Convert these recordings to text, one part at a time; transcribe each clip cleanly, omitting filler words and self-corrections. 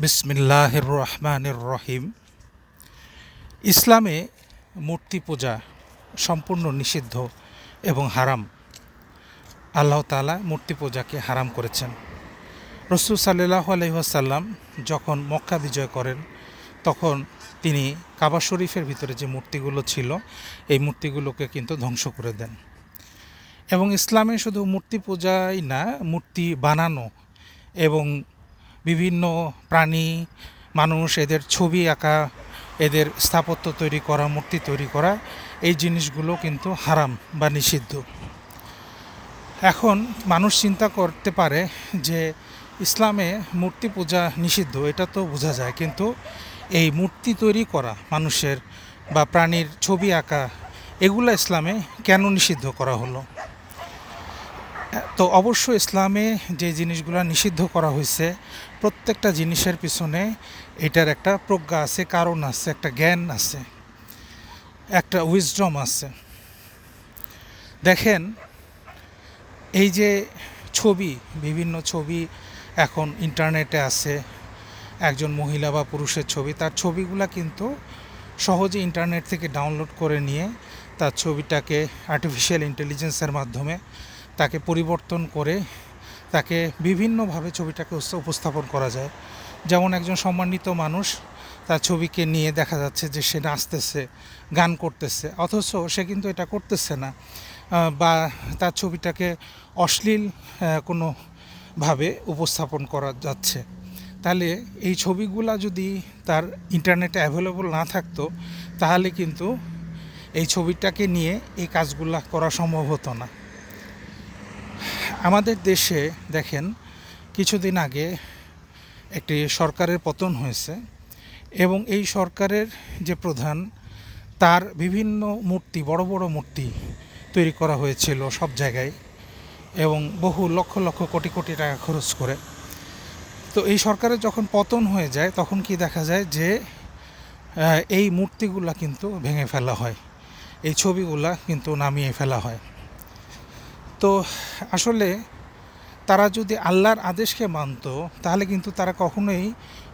বিসমিল্লাহির রহমানির রহিম। ইসলামে মূর্তি পূজা সম্পূর্ণ নিষিদ্ধ এবং হারাম। আল্লাহ তাআলা মূর্তি পূজাকে হারাম করেছেন। রাসূল সাল্লাল্লাহু আলাইহি ওয়াসাল্লাম যখন মক্কা বিজয় করেন তখন তিনি কাবা শরীফের ভিতরে যে মূর্তিগুলো ছিল এই মূর্তিগুলোকে কিন্তু ধ্বংস করে দেন। এবং ইসলামে শুধু মূর্তি পূজাই না, মূর্তি বানানো এবং বিভিন্ন প্রাণী, মানুষ, এদের ছবি আঁকা, এদের স্থাপত্য তৈরি করা, মূর্তি তৈরি করা, এই জিনিসগুলো কিন্তু হারাম বা নিষিদ্ধ। এখন মানুষ চিন্তা করতে পারে যে ইসলামে মূর্তি পূজা নিষিদ্ধ, এটা তো বোঝা যায়, কিন্তু এই মূর্তি তৈরি করা মানুষের বা প্রাণীর ছবি আঁকা এগুলো ইসলামে কেন নিষিদ্ধ করা হলো? তো অবশ্য ইসলামে যে জিনিসগুলো নিষিদ্ধ করা হয়েছে প্রত্যেকটা জিনিসের পিছনে এটার একটা প্রজ্ঞা আছে, কারণ আছে, একটা জ্ঞান আছে, একটা উইজডম আছে। দেখেন, এই যে ছবি, বিভিন্ন ছবি এখন ইন্টারনেটে আছে, একজন মহিলা বা পুরুষের ছবি, তার ছবিগুলা কিন্তু সহজে ইন্টারনেট থেকে ডাউনলোড করে নিয়ে তার ছবিটাকে আর্টিফিশিয়াল ইন্টেলিজেন্সের মাধ্যমে তাকে পরিবর্তন করে তাকে বিভিন্নভাবে ছবিটাকে উপস্থাপন করা যায়। যেমন একজন সম্মানিত মানুষ, তার ছবিকে নিয়ে দেখা যাচ্ছে যে সে নাচতেছে, গান করতেছে, অথচ সে কিন্তু এটা করতেছে না, বা তার ছবিটাকে অশ্লীল কোনোভাবে উপস্থাপন করা যাচ্ছে। তাহলে এই ছবিগুলা যদি তার ইন্টারনেটে অ্যাভেলেবল না থাকতো তাহলে কিন্তু এই ছবিটাকে নিয়ে এই কাজগুলা করা সম্ভব হতো না। আমাদের দেশে দেখেন, কিছুদিন আগে একটি সরকারের পতন হয়েছে এবং এই সরকারের যে প্রধান, তার বিভিন্ন মূর্তি, বড় বড় মূর্তি তৈরি করা হয়েছিল সব জায়গায় এবং বহু লক্ষ লক্ষ কোটি কোটি টাকা খরচ করে। তো এই সরকারের যখন পতন হয়ে যায় তখন কি দেখা যায় যে এই মূর্তিগুলা কিন্তু ভেঙে ফেলা হয়, এই ছবিগুলা কিন্তু নামিয়ে ফেলা হয়। তো আসলে তারা যদি আল্লাহর আদেশকে মানত তাহলে কিন্তু তারা কখনোই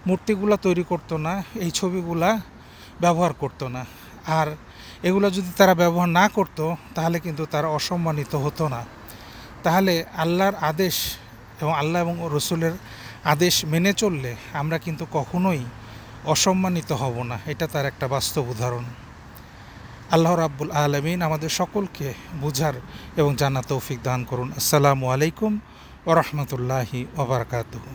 মূর্তিগুলা তৈরি করতো না, এই ছবিগুলা ব্যবহার করতো না। আর এগুলো যদি তারা ব্যবহার না করতো তাহলে কিন্তু তারা অসম্মানিত হতো না। তাহলে আল্লাহর আদেশ এবং আল্লাহ এবং রসুলের আদেশ মেনে চললে আমরা কিন্তু কখনোই অসম্মানিত হব না, এটা তার একটা বাস্তব উদাহরণ। আল্লাহ রাব্বুল আলামিন আমাদের সকলকে বুঝার এবং জানার তৌফিক দান করুন। আসসালামু আলাইকুম ওয়া রাহমাতুল্লাহি ওয়া বারাকাতুহু।